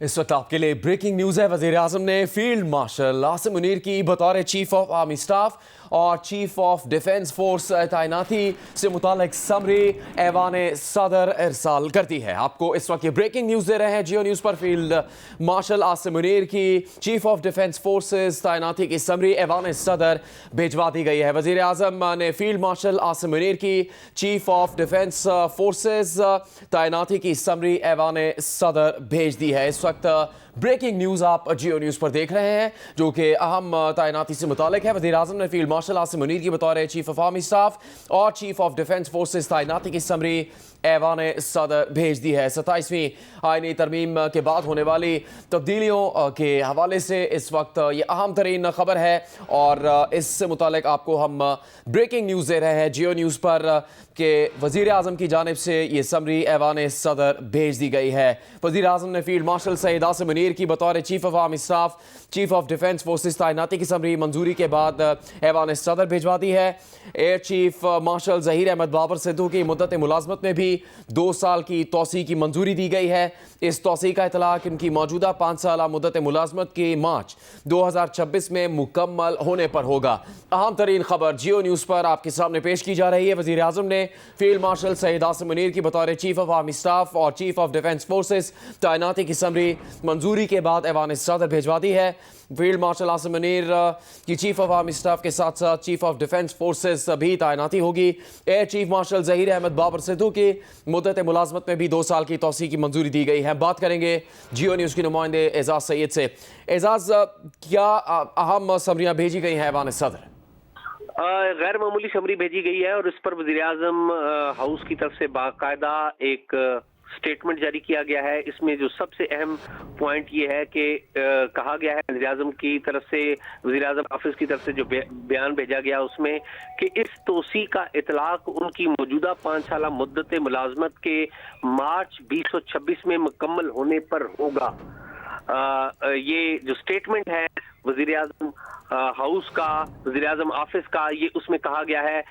इस वक्त आपके लिए ब्रेकिंग न्यूज है। वजीर आजम ने फील्ड मार्शल आसिम मुनीर की बतौर चीफ ऑफ आर्मी स्टाफ और चीफ ऑफ डिफेंस फोर्स तैनाती से मुतालिक समरी ऐवान सदर इरसाल कर दी है। आपको इस वक्त ये ब्रेकिंग न्यूज दे रहे हैं जियो न्यूज़ पर। फील्ड मार्शल आसिम मुनीर की चीफ ऑफ डिफेंस फोर्सेस तैनाती की समरी ऐवान सदर भिजवा दी गई है। वजीर आजम ने फील्ड मार्शल आसिम मुनीर की चीफ ऑफ डिफेंस फोर्सेस तैनाती की समरी ऐवान सदर भेज दी है। इस वक्त ब्रेकिंग न्यूज़ आप जियो न्यूज़ पर देख रहे हैं जो कि अहम तैनाती से मुतालिक है। वज़ीर आज़म ने फील्ड मार्शल आसिम मुनीर की बतौर चीफ ऑफ आर्मी स्टाफ और चीफ ऑफ डिफेंस फोर्सेस तैनाती की समरी ऐवान सदर भेज दी है। 27वीं आईनी तरमीम के बाद होने वाली तब्दीलियों के हवाले से इस वक्त ये अहम तरीन खबर है और इससे मुतालिक आपको हम ब्रेकिंग न्यूज़ दे रहे हैं जियो न्यूज़ पर कि वज़ीर आज़म की जानिब से ये समरी ऐवान सदर भेज दी गई है। वज़ीर आज़म ने फील्ड मार्शल सैयद आसिम मुनीर की बतौर chief of army staff chief of defence forces तैनाती की समरी मंजूरी के बाद ऐवान सदर भिजवा दी है। Air chief marshal Zaheer Ahmed Babar Sidhu की मुद्दत मुलाजमत में भी 2 साल की तोसी की मंजूरी दी गई है। इस तोसी का इतलाक इनकी मौजूदा 5 साल मुद्दत मुलाजमत की मार्च 2026 में मुकम्मल होने पर होगा। अहम तरीन खबर जियो न्यूज़ पर आपके सामने पेश की जा रही है। वज़ीर आज़म ने फील्ड मार्शल सैयद आसिम मुनीर की बतौर चीफ ऑफ आर्मी स्टाफ और चीफ ऑफ डिफेंस फोर्सेस तैनाती की समरी मंजूरी के बाद ऐवान सदर भिजवा दी है। फील्ड मार्शल आसिम मुनीर की चीफ ऑफ आर्मी स्टाफ के साथ साथ चीफ ऑफ डिफेंस फोर्सेस भी तैनाती होगी। Air chief marshal Zaheer Ahmed Babar Sidhu की मुद्दत मुलाजमत में भी 2 साल की तोसी की मंजूरी दी गई है। बात करेंगे जियो न्यूज़ की नुमाइंदे एजाज सैयद से। एजाज, क्या अहम समरियाँ भेजी गई हैं ऐवान सदर? गैर मामूली समरी भेजी गई है और इस पर वज़ीर आज़म हाउस की तरफ से बाकायदा एक स्टेटमेंट जारी किया गया है। इसमें जो सबसे अहम पॉइंट ये है कि कहा गया है वज़ीर आज़म की तरफ से, वज़ीर आज़म ऑफिस की तरफ से जो बयान भेजा गया उसमें कि इस तोसी का इतलाक उनकी मौजूदा 5 साल मुद्दत मुलाजमत के मार्च 2026 में मुकम्मल होने पर होगा। ये जो स्टेटमेंट है वज़ीर आज़म हाउस का, वज़ीर आज़म ऑफिस का, ये उसमें कहा गया है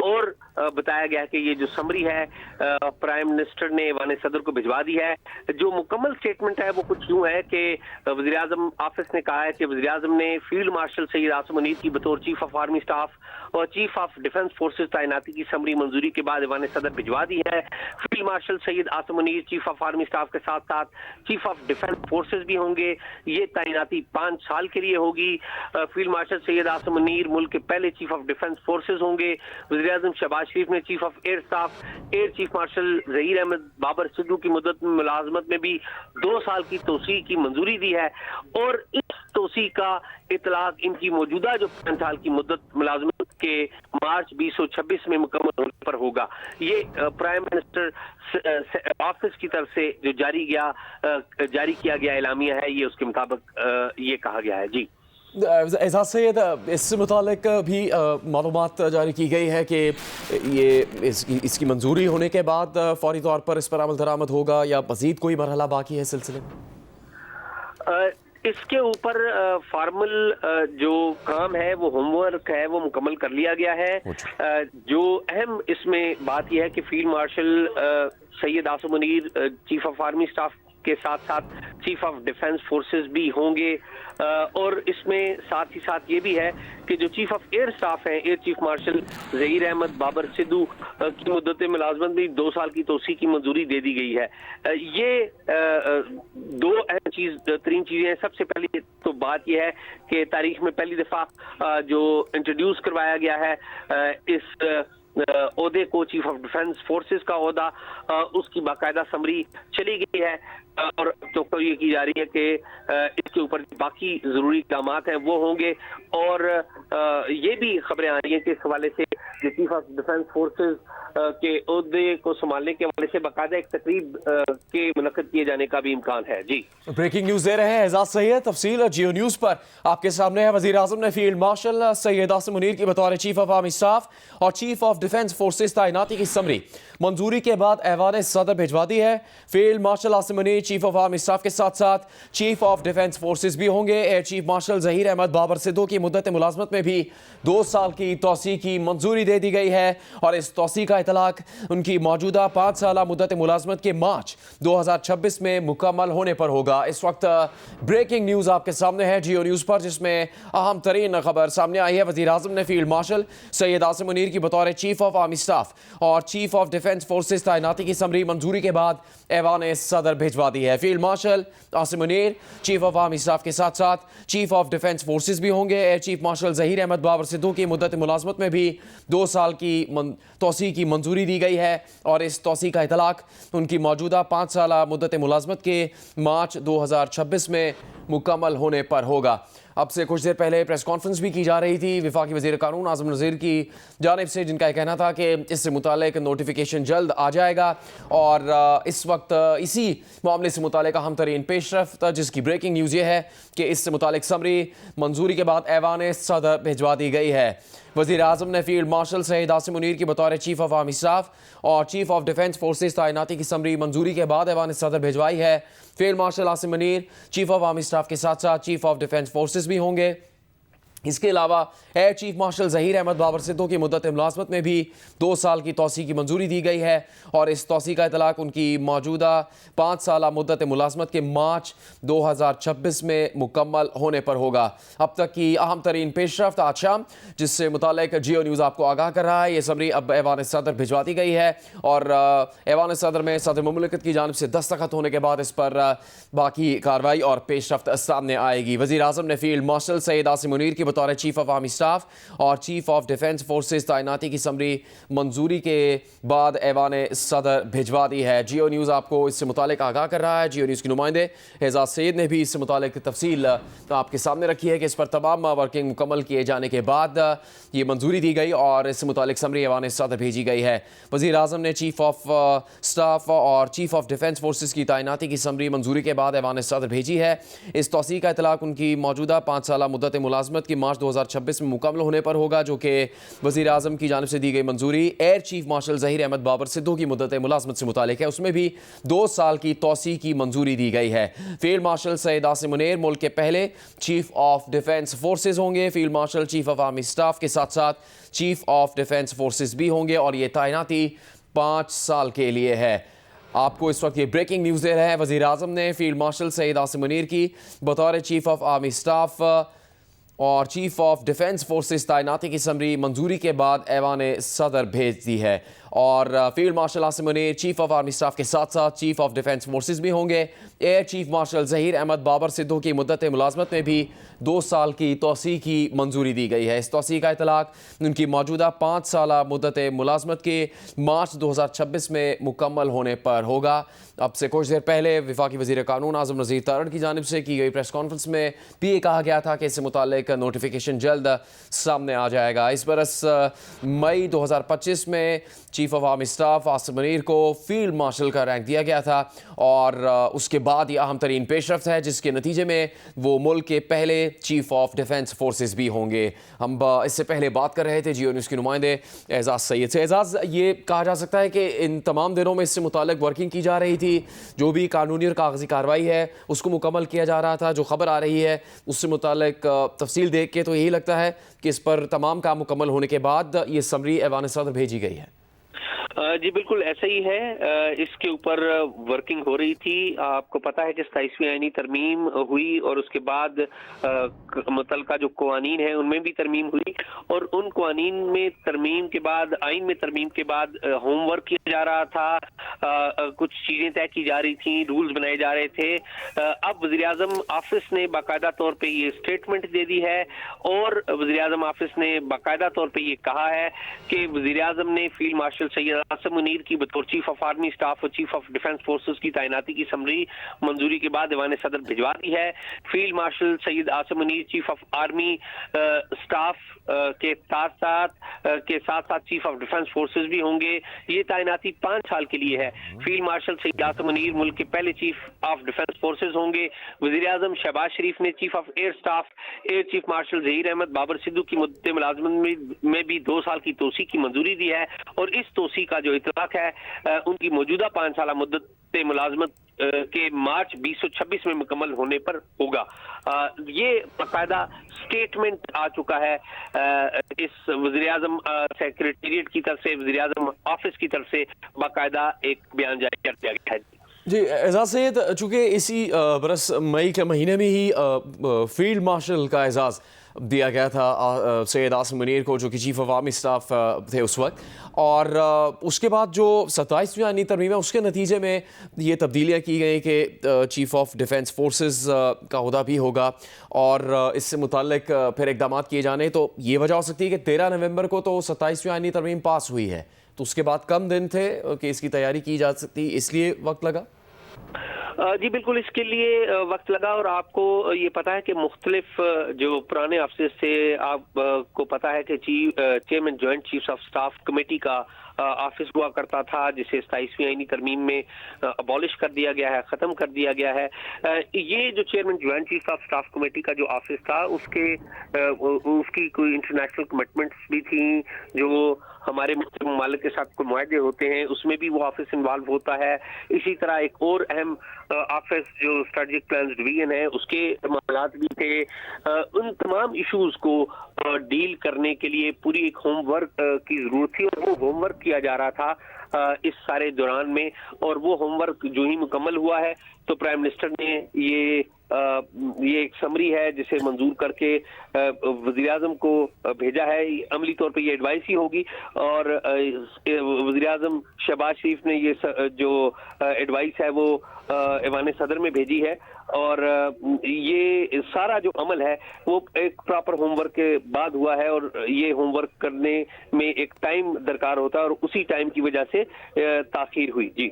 और बताया गया है कि ये जो समरी है प्राइम मिनिस्टर ने ऐवान सदर को भिजवा दी है। जो मुकम्मल स्टेटमेंट है वो कुछ यूं है कि वज़ीर आज़म ऑफिस ने कहा है कि वज़ीर आज़म ने फील्ड मार्शल सैयद आसिम मुनीर की बतौर चीफ ऑफ आर्मी स्टाफ और चीफ ऑफ डिफेंस फोर्सेस तैनाती की समरी मंजूरी के बाद ऐवान सदर भिजवा दी है। Field martial Syed Asim Munir chief of army staff के साथ साथ चीफ ऑफ डिफेंस फोर्सेस भी होंगे। ये तैनाती 5 साल के लिए होगी। फील्ड मार्शल सैयद आसिम मुनीर मुल्क के पहले चीफ ऑफ डिफेंस फोर्सेस होंगे। वज़ीर आज़म शहबाज शरीफ ने chief of air staff air chief marshal Zaheer Ahmed Babar Sidhu की मुद्दत मुलाजमत में भी 2 साल की तोसी की मंजूरी दी है और इस तोसी का इतलाक इनकी मौजूदा जो 5 साल की मुद्दत मुलाजमत के मार्च 2026 में मुकम्मल होने पर होगा। ये प्राइम मिनिस्टर ऑफिस की तरफ से जो जारी किया गया एलामिया है, ये उसके मुताबिक ये कहा गया है। जी एजाज सैयद, इससे मुतालिक भी मालूमात जारी की गई है कि ये इसकी मंजूरी होने के बाद फौरी तौर पर इस पर अमल दरामद होगा या मज़ीद कोई मरहला बाकी है सिलसिले में? इसके ऊपर फॉर्मल जो काम है वो होमवर्क है वो मुकम्मल कर लिया गया है। जो अहम इसमें बात यह है कि field marshal Syed Asim Munir chief of army staff के साथ साथ चीफ ऑफ डिफेंस फोर्सेस भी होंगे और इसमें साथ ही साथ ये भी है कि जो चीफ ऑफ एयर स्टाफ हैं air chief marshal Zaheer Ahmed Babar Sidhu की मुद्दत मुलाजमत में 2 साल की तोसी की मंजूरी दे दी गई है। ये 2 अहम तरीन चीज़ें हैं। सबसे पहले तो बात यह है कि तारीख में पहली दफ़ा जो इंट्रोड्यूस करवाया गया है इस ओहदे को, चीफ ऑफ डिफेंस फोर्सेस का ओहदा, उसकी बाकायदा समरी चली गई है और तो ये की जा रही है कि इसके ऊपर बाकी जरूरी इक़दाम हैं वो होंगे। और ये भी खबरें आ रही हैं कि इस हवाले से जो चीफ ऑफ डिफेंस फोर्सेस के ओहदे को संभालने के हवाले से बाकायदा एक तकरीब के मुनक्किद किए जाने का भी इम्कान है। जी ब्रेकिंग न्यूज़ दे रहे हैं एजाज सैयद। तफसील जियो न्यूज़ पर आपके सामने है। वज़ीर आज़म ने फील्ड मार्शल सैयद आसिम मुनीर की बतौर चीफ ऑफ आर्मी स्टाफ और चीफ ऑफ डिफेंस फोर्सेस तैनाती की समरी मंजूरी के बाद ऐवान सदर भिजवा दी है। Field marshal Asim Munir chief of army staff के साथ साथ चीफ ऑफ डिफेंस फोर्सेस भी होंगे। Air chief marshal Zaheer Ahmed Babar Sidhu की मुद्दत मुलाजमत में भी 2 साल की तोसी की मंजूरी दे दी गई है और इस तौसी का इतलाक उनकी मौजूदा 5 साला मुद्दत मुलाजमत के मार्च 2026 में मुकम्मल होने पर होगा। इस वक्त ब्रेकिंग न्यूज़ आपके सामने है जियो न्यूज़ पर, जिसमें अहम तरीन खबर सामने आई है। वज़ीर आज़म ने फील्ड मार्शल सैयद आसिम मुनीर की बतौर चीफ ऑफ आर्मी स्टाफ और चीफ ऑफ डिफेंस फोर्सेस तैनाती की समरी मंजूरी के बाद ऐवान सदर भिजवा दी है। Field marshal Asim Munir chief of army staff के साथ साथ चीफ ऑफ डिफेंस फोर्सेस भी होंगे। Air chief marshal Zaheer Ahmed Babar Sidhu की मुद्दत मुलाजमत में भी 2 साल की तोसी की मंजूरी दी गई है और इस तोसी का इतलाक उनकी मौजूदा 5 साला मुद्दत मुलाजमत के मार्च 2026 में मुकम्मल होने पर होगा। अब से कुछ देर पहले प्रेस कॉन्फ्रेंस भी की जा रही थी वफाकी वज़ीर कानून आज़म नज़ीर की जानिब से, जिनका कहना था कि इससे मुतालिक नोटिफिकेशन जल्द आ जाएगा और इस वक्त इसी मामले से मुतालिक अहम तरीन पेशरफ्त जिसकी ब्रेकिंग न्यूज़ ये है कि इससे मुतालिक समरी मंजूरी के बाद ऐवान सदर भिजवा दी गई है। वज़ीर आज़म ने फील्ड मार्शल सैयद आसिम मुनीर की बतौर चीफ ऑफ आर्मी स्टाफ और चीफ ऑफ डिफेंस फोर्सेस तैनाती की समरी मंजूरी के बाद ऐवान सदर भिजवाई है। Field marshal Asim Munir chief of army staff के साथ साथ चीफ ऑफ डिफेंस फोर्सेस भी होंगे। इसके अलावा air chief marshal Zaheer Ahmed Babar Sidhu की मुद्दत मुलाजमत में भी 2 साल की तोसी की मंजूरी दी गई है और इस तोसी का इतलाक उनकी मौजूदा 5 साला मुद्दत मुलाजमत के मार्च 2026 में मुकम्मल होने पर होगा। अब तक की अहम तरीन पेशरफ्त आज शाम जिससे मुतालिक जियो न्यूज़ आपको आगाह कर रहा है। ये समरी अब ऐवान सदर भिजवा दी गई है और ऐवान सदर में सदर मुमलिकत की जानिब से दस्तखत होने के बाद इस पर बाकी कार्रवाई और पेशरफ्त सामने आएगी। वज़ीर आज़म ने फील्ड मार्शल सैयद आसिम मुनीर की बतौर चीफ ऑफ आर्मी स्टाफ और चीफ ऑफ डिफेंस फोर्सेस तैनाती की समरी मंजूरी के बाद ऐवान सदर भिजवा दी है। जियो न्यूज़ आपको इससे मुतालिक आगाह कर रहा है। जियो न्यूज़ के नुमाइंदे एजाज सैयद ने भी इससे मुतालिक तफसील आपके सामने रखी है कि इस पर तमाम वर्किंग मुकम्मल किए जाने के बाद ये मंजूरी दी गई और इससे मुतालिक समरी ऐवान सदर भेजी गई है। वज़ीर आज़म ने चीफ ऑफ स्टाफ और चीफ ऑफ डिफेंस फोर्सेस की तैनाती की समरी मंजूरी के बाद ऐवान सदर भेजी है। इस तोसी का इतलाक उनकी मौजूदा 5 साला मुद्दत मुलाजमत की मार्च 2026 में मुकम्मल होने पर होगा, जो कि वज़ीर आज़म की जानिब से दी गई मंजूरी air chief marshal Zaheer Ahmed Babar Sidhu की मुद्दत मुलाजमत से मुतालिक है। उसमें भी 2 साल की तोसी की मंजूरी दी गई है। फील्ड मार्शल सैयद आसिम मुनीर मुल्क के पहले चीफ ऑफ डिफेंस फोर्सेज होंगे। Field marshal chief of army staff के साथ साथ चीफ ऑफ डिफेंस फोर्सेज भी होंगे और ये तैनाती 5 साल के लिए है। आपको इस वक्त ये ब्रेकिंग न्यूज़ दे रहे हैं। वज़ीर आज़म ने फील्ड मार्शल सैयद आसिम मुनीर की बतौर चीफ ऑफ आर्मी स्टाफ और चीफ ऑफ डिफेंस फोर्सेस तैनाती की समरी मंजूरी के बाद ऐवान सदर भेज दी है और field marshal Asim Munir chief of army staff के साथ साथ चीफ ऑफ डिफेंस फोर्सेस भी होंगे। Air chief marshal Zaheer Ahmed Babar Sidhu की मुद्दत मुलाजमत में भी 2 साल की तोसी की मंजूरी दी गई है। इस तोसी का इतलाक उनकी मौजूदा 5 साला मुद्दत मुलाजमत के मार्च 2026 में मुकम्मल होने पर होगा। अब से कुछ देर पहले वफाकी वज़ीर कानून आज़म नज़ीर तारड़ की जानिब से की गई प्रेस कॉन्फ्रेंस में भी ये कहा गया था कि इससे मुतालिक नोटिफिकेशन जल्द सामने आ जाएगा। इस बरस मई 2025 में chief of army staff Asim Munir को फील्ड मार्शल का रैंक दिया गया था और उसके बाद ये अहम तरीन पेशरफ्त है जिसके नतीजे में वो मुल्क के पहले चीफ ऑफ डिफेंस फोर्सेस भी होंगे। हम इससे पहले बात कर रहे थे जियो न्यूज़ के नुमाइंदे एजाज सैयद से। एजाज, ये कहा जा सकता है कि इन तमाम दिनों में इससे मुतालिक वर्किंग की जा रही थी, जो भी कानूनी और कागजी कार्रवाई है उसको मुकम्मल किया जा रहा था। जो खबर आ रही है उससे मुतालिक तफसील देख के तो यही लगता है कि इस पर तमाम काम मुकम्मल होने के बाद ये समरी ऐवान सदर भेजी गई है। जी बिल्कुल ऐसा ही है। इसके ऊपर वर्किंग हो रही थी। आपको पता है कि 27वीं आईनी तरमीम हुई और उसके बाद मुतल्लिका जो कवानीन है उनमें भी तरमीम हुई और उन कवानीन में तरमीम के बाद आइन में तरमीम के बाद होमवर्क किया जा रहा था, कुछ चीज़ें तय की जा रही थी, रूल्स बनाए जा रहे थे। अब वज़ीर आज़म ऑफिस ने बाकायदा तौर पे ये स्टेटमेंट दे दी है और वज़ीर आज़म ऑफिस ने बाकायदा तौर पे ये कहा है कि वज़ीर आज़म ने फील्ड मार्शल सैयद आसिम मुनीर की बतौर चीफ ऑफ आर्मी स्टाफ और चीफ ऑफ डिफेंस फोर्सेस की तैनाती की समरी मंजूरी के बाद ऐवान सदर भिजवा दी है। Field martial Syed Asim Munir chief of army staff के साथ साथ चीफ ऑफ डिफेंस फोर्सेस भी होंगे। ये तैनाती 5 साल के लिए है। फील्ड मार्शल सैयद आसिम मुनीर मुल्क के पहले चीफ ऑफ डिफेंस फोर्सेस होंगे। वज़ीर आज़म शहबाज शरीफ ने chief of air staff air chief marshal Zaheer Ahmed Babar Sidhu की मुद्दत मुलाजमत में भी 2 साल की तोसी की मंजूरी दी है और इस तोसी का जो इतलाक है उनकी मौजूदा 5 साल मुद्दत से मुलाजमत के मार्च 2026 में मुकम्मल होने पर होगा। ये बाकायदा स्टेटमेंट आ चुका है इस वज़ीर-ए-आज़म सेक्रेटेरिएट की तरफ से, वज़ीर-ए-आज़म ऑफिस की तरफ से बाकायदा एक बयान जारी कर दिया गया है। जी एजाज सैयद, चूँकि इसी बरस मई के महीने में ही फील्ड मार्शल का एजाज़ दिया गया था सैयद आसिम मुनीर को, जो कि चीफ ऑफ आर्मी स्टाफ थे उस वक्त, और उसके बाद जो 27वीं आईनी तरमीम है उसके नतीजे में ये तब्दीलियाँ की गई कि चीफ ऑफ डिफेंस फोर्सेस का ओहदा भी होगा और इससे मुताल्लिक फिर इकदाम किए जाने। तो ये वजह हो सकती है कि 13 नवंबर को तो 27वीं आईनी तरमीम पास हुई है, तो उसके बाद कम दिन थे कि इसकी तैयारी की जा सकती, इसलिए वक्त लगा। जी बिल्कुल, इसके लिए वक्त लगा। और आपको ये पता है कि मुख्तलिफ जो पुराने ऑफिस थे, आपको पता है कि chairman joint chiefs of staff committee का ऑफिस हुआ करता था, जिसे 27वीं आईनी तरमीम में अबॉलिश कर दिया गया है, ख़त्म कर दिया गया है। ये जो chairman joint chiefs of staff committee का जो ऑफिस था, उसकी कोई इंटरनेशनल कमिटमेंट्स भी थी, जो हमारे मुल्क के साथ कोई मुआहदे होते हैं उसमें भी वो ऑफिस इन्वॉल्व होता है। इसी तरह एक और अहम ऑफिस जो स्ट्रेटेजिक प्लान डिवीजन है, उसके मामलात भी थे। उन तमाम इश्यूज को डील करने के लिए पूरी एक होमवर्क की जरूरत थी, और वो होमवर्क किया जा रहा था इस सारे दौरान में। और वो होमवर्क जो ही मुकम्मल हुआ है तो प्राइम मिनिस्टर ने ये एक समरी है जिसे मंजूर करके वज़ीर-ए-आज़म को भेजा है। अमली तौर पे ये एडवाइस ही होगी, और वज़ीर-ए-आज़म शहबाज शरीफ ने ये जो एडवाइस है वो ऐवान सदर में भेजी है। और ये सारा जो अमल है वो एक प्रॉपर होमवर्क के बाद हुआ है, और ये होमवर्क करने में एक टाइम दरकार होता है, और उसी टाइम की वजह से ताख़ीर हुई। जी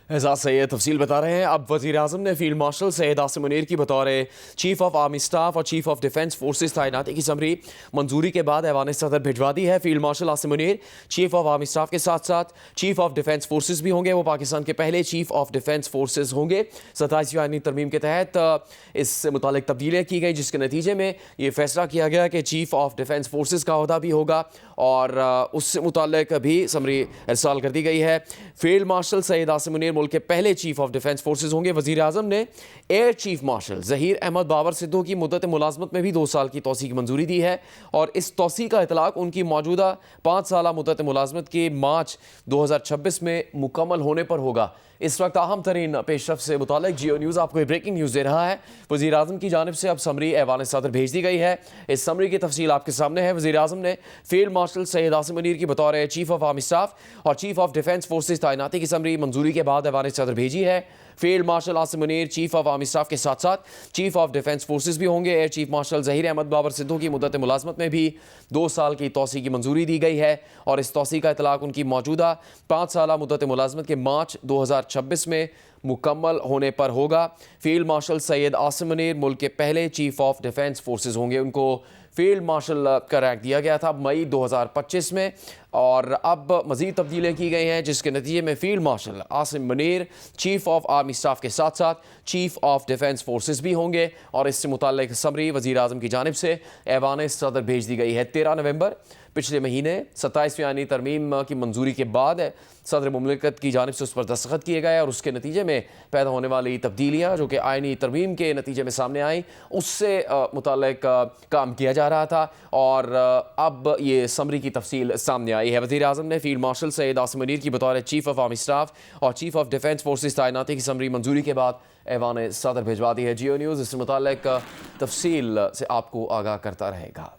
एजाज सैयद तफसील बता रहे हैं। अब वज़ीर-ए-आज़म ने फील्ड मार्शल सैयद आसिम मुनीर की बतौर चीफ ऑफ आर्मी स्टाफ और चीफ ऑफ डिफेंस फोर्सेस तैनाती की समरी मंजूरी के बाद ऐवान सदर भिजवा दी है। Field marshal Asim Munir chief of army staff के साथ साथ चीफ ऑफ डिफेंस फोर्सेस भी होंगे। वो पाकिस्तान के पहले चीफ ऑफ डिफेंस फोर्सेस होंगे। 27वीं आईनी तरमीम के तहत इससे मुतालिक तब्दीलियाँ की गई, जिसके नतीजे में ये फैसला किया गया कि चीफ ऑफ डिफेंस फोर्सेस का ओहदा भी होगा, और उससे मुतालिक भी समरी इरसाल कर दी गई है। फील्ड मार्शल सैयद आसिम मुनीर मुल्क के पहले चीफ ऑफ डिफेंस फोर्सेस होंगे। वज़ीर-ए-आज़म ने air chief marshal Zaheer Ahmed Babar Sidhu की मुद्दत मुलाजमत में भी 2 साल की तोसी की मंजूरी दी है, और इस तोसी का इतलाक उनकी मौजूदा 5 साल मुद्दत मुलाजमत के मार्च 2026 में मुकम्मल होने पर होगा। इस वक्त अहम तरीन पेशरफ से मुतालिक जियो न्यूज़ आपको ब्रेकिंग न्यूज़ दे रहा है। वज़ीर-ए-आज़म की जानिब से अब समरी ऐवान सदर भेज दी गई है। इस समरी की तफसील आपके सामने है। वज़ीर-ए-आज़म ने फील्ड मार्शल सैयद आसिम मुनीर की बतौर चीफ ऑफ आर्मी स्टाफ और चीफ ऑफ डिफेंस फोर्सेस तैनाती की समरी मंजूरी के बाद ऐवान सदर भेजी है। Field marshal Asim Munir chief of army staff के साथ साथ चीफ ऑफ डिफेंस फोर्सेस भी होंगे। Air chief marshal Zaheer Ahmed Babar Sidhu की मुद्दत मुलाजमत में भी 2 साल की तोसी की मंजूरी दी गई है, और इस तोसी का इतलाक उनकी मौजूदा 5 साल मुद्दत मुलाजमत के मार्च 2026 में मुकम्मल होने पर होगा। फील्ड मार्शल सैयद आसिम मुनीर मुल्क के पहले चीफ ऑफ डिफेंस फोर्सेस होंगे। उनको फील्ड मार्शल का रैंक दिया गया था मई 2025 में, और अब मज़ीद तब्दीलियाँ की गई हैं, जिसके नतीजे में field marshal Asim Munir chief of army staff के साथ साथ चीफ ऑफ डिफेंस फोर्सेस भी होंगे। और इससे मुताल्लिक समरी वज़ीर-ए-आज़म की जानिब से ऐवान सदर भेज दी गई है। 13 नवंबर पिछले महीने 27वीं आईनी तरमीम की मंजूरी के बाद सदर मुमलिकत की जानिब से उस पर दस्तखत किए गए, और उसके नतीजे में पैदा होने वाली तब्दीलियाँ जो कि आईनी तरमीम के नतीजे में सामने आई, उससे मुताल्लिक काम किया जा रहा था, और अब ये समरी की तफसील सामने आई है। वज़ीर-ए-आज़म ने फील्ड मार्शल सैयद आसिम मुनीर की बतौर चीफ ऑफ आर्मी स्टाफ और चीफ ऑफ डिफेंस फोर्सेस तैनाती की समरी मंजूरी के बाद ऐवान सदर भिजवा दी है। जियो न्यूज़ इससे मुताल्लिक तफसील से आपको आगाह करता रहेगा।